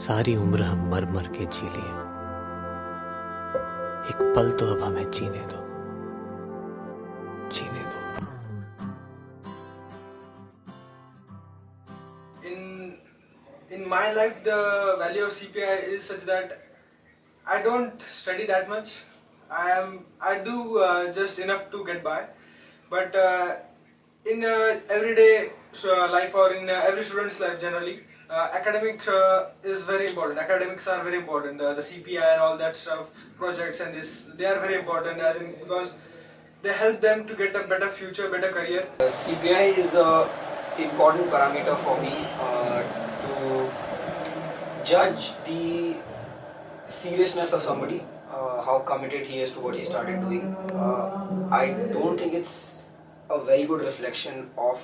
सारी उम्र हम मर मर के जी लिए, एक पल तो अब हमें जीने दो, जीने दो। In my life, the value of CPI is such that I don't study that much. I do just enough to get by, but in everyday life or in every student's life generally, academics is very important. Academics are very important. The CPI and all that stuff, projects and this, they are very important as in because they help them to get a better future, better career. CPI is a important parameter for me to judge the seriousness of somebody, how committed he is to what he started doing. I don't think it's a very good reflection of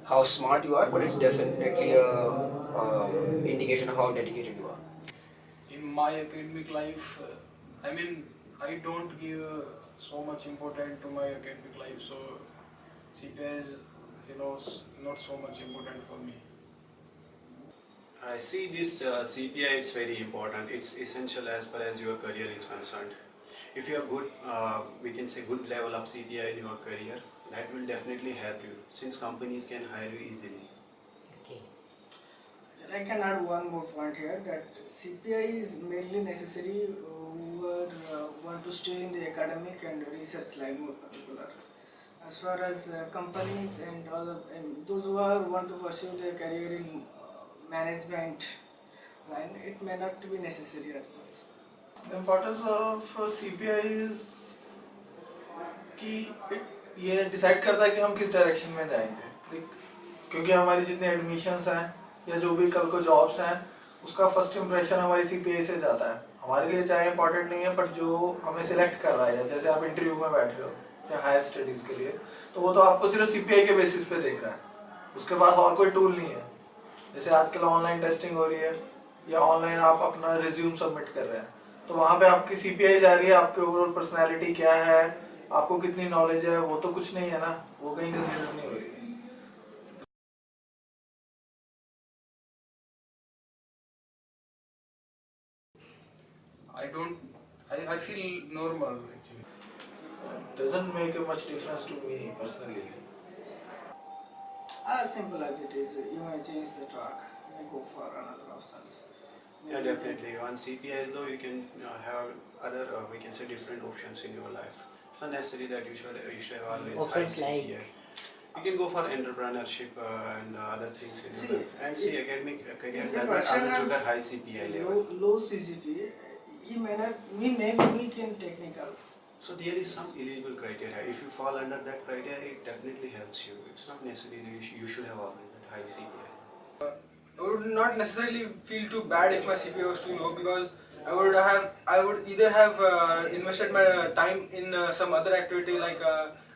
how smart you are, but it's definitely a indication of how dedicated you are. In my academic life, I don't give so much importance to my academic life, so CPI is, not so much important for me. I see this CPI, it's very important. It's essential as far as your career is concerned. If you have good, we can say good level of CPI in your career, that will definitely help you since companies can hire you easily. Okay. I can add one more point here that CPI is mainly necessary who want to stay in the academic and research line more particular. As far as companies and other and those who want to pursue their career in management line, it may not be necessary as much. The importance of CPI is कि ये decide करता है कि हम किस direction में जाएंगे, क्योंकि हमारी जितने एडमिशन्स हैं या जो भी कल को जॉब्स हैं उसका फर्स्ट इम्प्रेशन हमारी CPI से जाता है. हमारे लिए चाहे इंपॉर्टेंट नहीं है, पर जो हमें सिलेक्ट कर रहा है, जैसे आप इंटरव्यू में बैठ रहे हो चाहे हायर स्टडीज़ के लिए, तो वो तो आपको सिर्फ CPI के बेसिस पे देख रहा है, उसके पास और कोई टूल नहीं है. जैसे आजकल ऑनलाइन टेस्टिंग हो रही है या ऑनलाइन आप अपना रिज्यूम सबमिट कर रहे हैं, तो वहाँ पे आपकी CPI जा रही है, आपकी ओवरऑल पर्सनैलिटी क्या है, आपको कितनी नॉलेज है, वो तो कुछ नहीं है ना, वो कहीं कंसीडर नहीं हो रही है. I feel normal actually. Doesn't make a much difference to me personally. As simple as it is, you may change the track, you may go for another options. Yeah, definitely. On CPI though, you can have other, we can say different options in your life. It's not necessary that you should have always Options high like? CPI. You can go for entrepreneurship and other things in your life. And see, academic career If the does not person always has look at high CPI level. low CGPA, he may not, he may be weak in technicals. So there is some eligible criteria. If you fall under that criteria, it definitely helps you. It's not necessary that you should have always that high CPI. I would not necessarily feel too bad if my CPI was too low because I would either have invested my time in some other activity like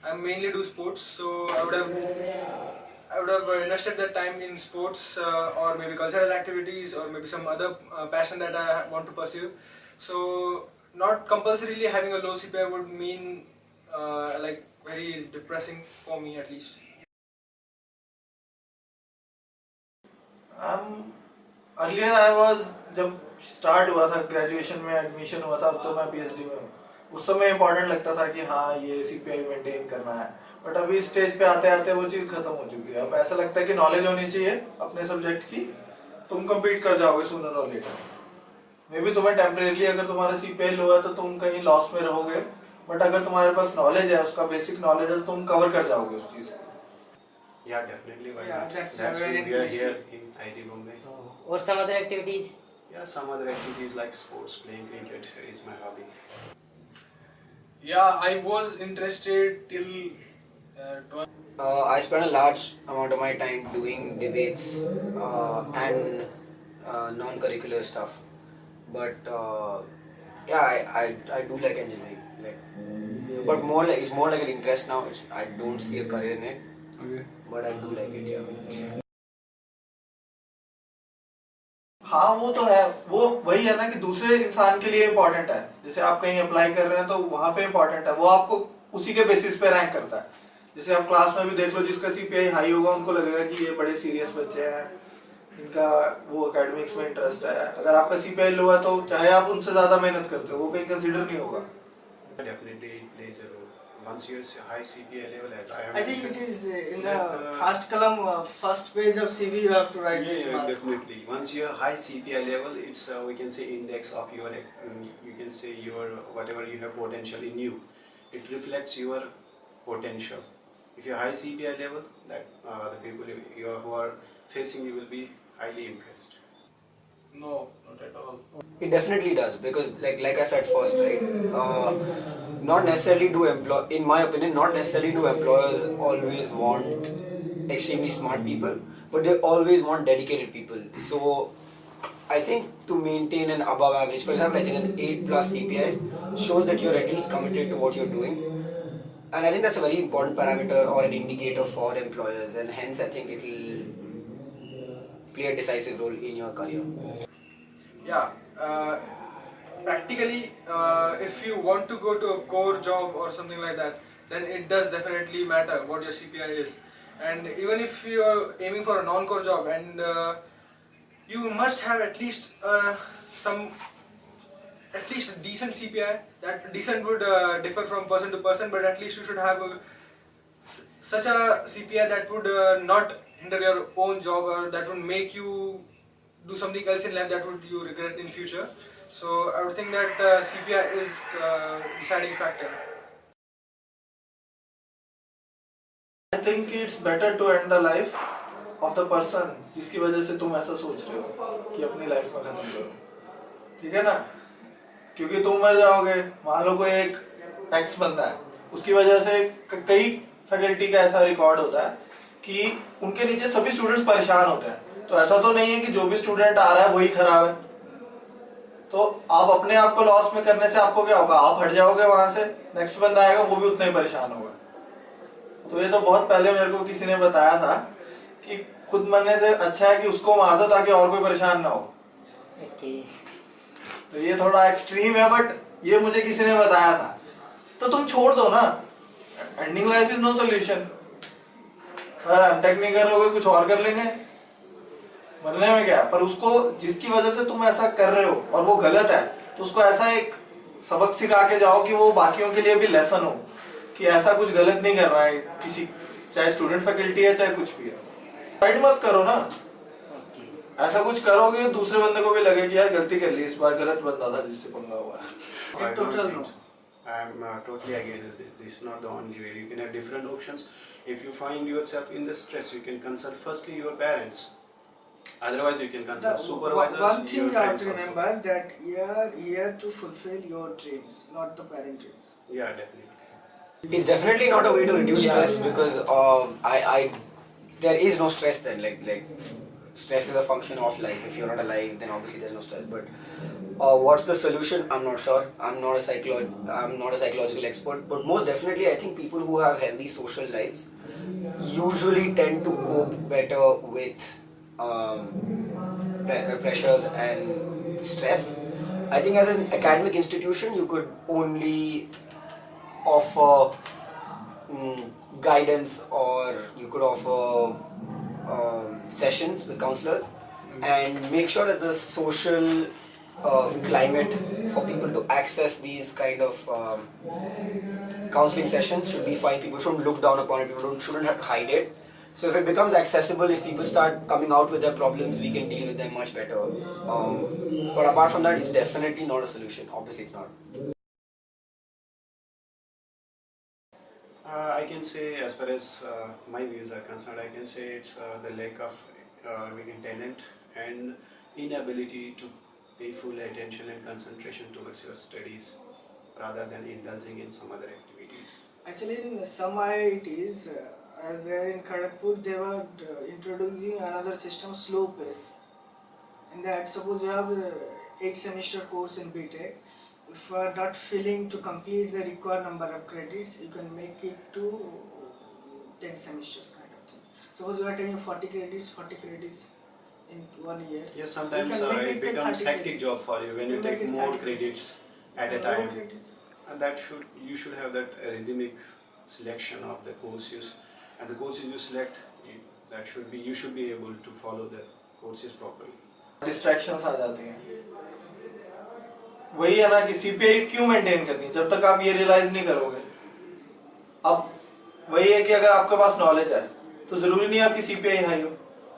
I mainly do sports, so I would have invested that time in sports or maybe cultural activities or maybe some other passion that I want to pursue. So not compulsorily having a low CPI would mean like very depressing for me at least. Earlier I was, जब start हुआ था graduation में admission हुआ था, अब तो मैं PhD में हूँ, उस समय इम्पोर्टेंट लगता था कि हाँ ये CPI मेंटेन करना है, बट अभी स्टेज पे आते आते वो चीज़ खत्म हो चुकी है. अब ऐसा लगता है कि नॉलेज होनी चाहिए अपने सब्जेक्ट की, तुम कम्पीट कर जाओगे सूनर और लेटर. मे बी तुम्हें टेम्परेरी अगर तुम्हारा CPI लो है तो तुम कहीं लॉस में रहोगे, बट अगर तुम्हारे पास नॉलेज है, उसका बेसिक नॉलेज है, तो तुम कवर कर जाओगे उस चीज़ को. Yeah, definitely. Why Yeah, not? that's why very we are here interesting. in IT Bombay. Or some other activities? Yeah, some other activities like sports, playing cricket is my hobby. Yeah, I was interested till I spend a large amount of my time doing debates and non-curricular stuff. But yeah, I do like engineering, but it's more like an interest now. I don't see a career in it, but I do like it. Yeah. हाँ वो तो है, वो वही है ना कि दूसरे इंसान के लिए इम्पोर्टेंट है. जैसे आप कहीं अप्लाई कर रहे हैं तो वहाँ पे इम्पोर्टेंट है, वो आपको उसी के बेसिस पे रैंक करता है. जैसे आप क्लास में भी देख लो, जिसका CPI हाई होगा उनको लगेगा कि ये बड़े सीरियस बच्चे हैं, इनका वो एकेडमिक्स में इंटरेस्ट है। अगर आपका सीपीआई लो है तो चाहे आप उनसे ज़्यादा मेहनत करते हो वो कहीं कंसिडर नहीं होगा। Definitely it plays a role. Once you high CPI level, as I have I think it mentioned, is in the that, first column, first page of CV, you have to write this yeah, mark. definitely. Once you're high CPI level, it's we can say index of your you can say your whatever you have potential in you. It reflects your potential. If you're high CPI level, that the people who are facing you will be highly impressed. No, not at all. It definitely does, because like I said first, right? Not necessarily do in my opinion, not necessarily do employers always want extremely smart people, but they always want dedicated people. So I think to maintain an above average, for example, I think an 8 plus CPI shows that you're at least committed to what you're doing. And I think that's a very important parameter or an indicator for employers, and hence I think it will play a decisive role in your career. Yeah, practically, if you want to go to a core job or something like that, then it does definitely matter what your CPI is. And even if you are aiming for a non-core job, and you must have at least at least a decent CPI. That decent would differ from person to person, but at least you should have such a CPI that would not hinder your own job, or that would make you do something else in life that would you regret in future. So I would think that CPI is deciding factor. I think it's better to end the life of the person जिसकी वजह से तुम ऐसा सोच रहे हो कि अपनी लाइफ में खत्म करो, ठीक है ना? क्योंकि तुम मर जाओगे, मान लो कोई एक एक्स बंदा है, उसकी वजह से कई फैकल्टी का ऐसा रिकॉर्ड होता है कि उनके नीचे सभी स्टूडेंट्स परेशान होते हैं। तो ऐसा तो नहीं है कि जो भी स्टूडेंट आ रहा है वही खराब है। तो आप अपने आप को लॉस में करने से आपको क्या होगा, आप हट जाओगे वहां से, नेक्स्ट बंदा आएगा वो भी उतना ही परेशान होगा। तो ये तो बहुत पहले मेरे को किसी ने बताया था कि खुद मरने से अच्छा है कि उसको मार दो ताकि और कोई परेशान ना हो। तो ये थोड़ा एक्सट्रीम है, बट ये मुझे किसी ने बताया था। तो तुम छोड़ दो ना, ending life is no solution. अगर एमटेक नहीं करोगे कुछ और कर लेंगे, मरने में क्या। पर उसको जिसकी वजह से तुम ऐसा कर रहे हो और वो गलत है, तो उसको ऐसा एक सबक सिखा के जाओ कि वो बाकियों के लिए भी लेसन हो कि ऐसा कुछ गलत नहीं करना है किसी, चाहे स्टूडेंट फैकल्टी है चाहे कुछ भी है। साइड मत करो ना, ऐसा कुछ करोगे दूसरे बंदे को भी लगे कि यार गलती कर ली, इस बार गलत बंदा था जिससे पंगा हुआ है। I don't think so. I'm totally against this. This is not the only way. You can have different options. If you find yourself in the stress, you can consult firstly your parents. Otherwise, you can consult supervisors. One thing your you have friends to also. remember that you are here to fulfill your dreams, not the parent dreams. Yeah, definitely. It's definitely not a way to reduce stress, because there is no stress then. Like stress is a function of life. If you're not alive, then obviously there's no stress. But what's the solution? I'm not sure. I'm not a psychological expert. But most definitely, I think people who have healthy social lives usually tend to cope better with pressures and stress. I think as an academic institution, you could only offer guidance, or you could offer sessions with counselors, and make sure that the social climate for people to access these kind of counseling sessions should be fine. People shouldn't look down upon it, people shouldn't have to hide it. So if it becomes accessible, if people start coming out with their problems, we can deal with them much better. But apart from that, it's definitely not a solution. Obviously it's not. I can say, as far as my views are concerned, I can say it's the lack of talent and inability to pay full attention and concentration towards your studies rather than indulging in some other activities. Actually, in some IITs, as there in Kharagpur, they were introducing another system, slow pace. In that, suppose you have a 8-semester course in BTech. If you are not feeling to complete the required number of credits, you can make it to 10 semesters kind of thing. Suppose you are taking 40 credits in 1 year. Yes, sometimes you can make it becomes 30 hectic credits. job for you when you make take it more 30 credits at a More time. credits. And you should have that rhythmic selection of the courses, and the courses you select, you should be able to follow the courses properly. Distractions आ जाती हैं। वही है ना कि CPI क्यों maintain करनी जब तक आप ये रियलाइज नहीं करोगे। अब वही है कि अगर आपके पास नॉलेज है तो जरूरी नहीं है आपकी सीपीआई हाई हो।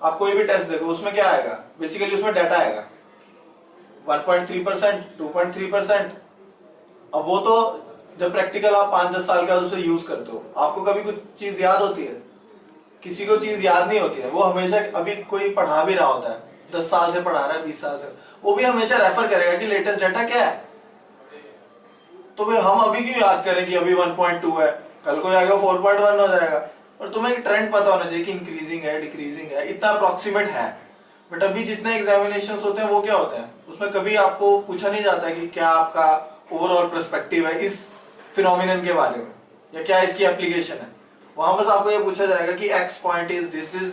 आप कोई भी टेस्ट देखो उसमें क्या आएगा, बेसिकली उसमें डाटा आएगा 1.3%, 2.3%। अब वो तो जब प्रैक्टिकल आप 5-10 साल के बाद उसे यूज करते हो, आपको कभी कुछ चीज याद होती है? किसी को चीज याद नहीं होती है। वो हमेशा अभी कोई पढ़ा भी रहा होता है, 10 साल से पढ़ा रहा है, 20 साल से, वो भी हमेशा रेफर करेगा कि लेटेस्ट डाटा क्या है। तो फिर हम अभी क्यों याद करें कि अभी 1.2 है, कल को जाके 4.1 हो जाएगा। और तुम्हें एक ट्रेंड पता होना चाहिए कि इंक्रीजिंग है, डिक्रीजिंग है, इतना अप्रोक्सीमेट है। बट अभी जितने एग्जामिनेशंस होते हैं वो क्या होते हैं, उसमें कभी आपको पूछा नहीं जाता कि क्या आपका ओवरऑल पर्सपेक्टिव है इस फिनोमिनन के बारे में, या क्या इसकी एप्लीकेशन है। वहां बस आपको ये पूछा जाएगा कि एक्स पॉइंट इज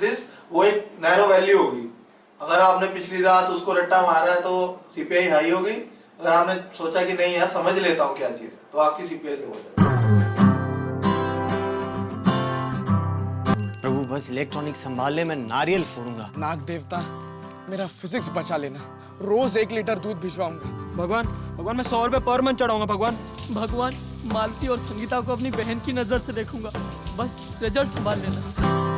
दिस, वो एक नैरो वैल्यू होगी। अगर आपने पिछली रात उसको रट्टा मारा है तो सीपीआई हाई होगी। अगर आपने सोचा कि नहीं यार समझ लेता हूँ क्या चीज, तो आपकी सीपीआई लो हो जाएगी। प्रभु बस इलेक्ट्रॉनिक संभालने में नारियल फोड़ूंगा। नाग देवता मेरा फिजिक्स बचा लेना, रोज 1 लीटर दूध भिजवाऊंगा। भगवान मैं 100 रुपए पर मंथ चढ़ाऊंगा। भगवान मालती और संगीता को अपनी बहन की नजर से देखूंगा, बस रिजल्ट संभाल लेना।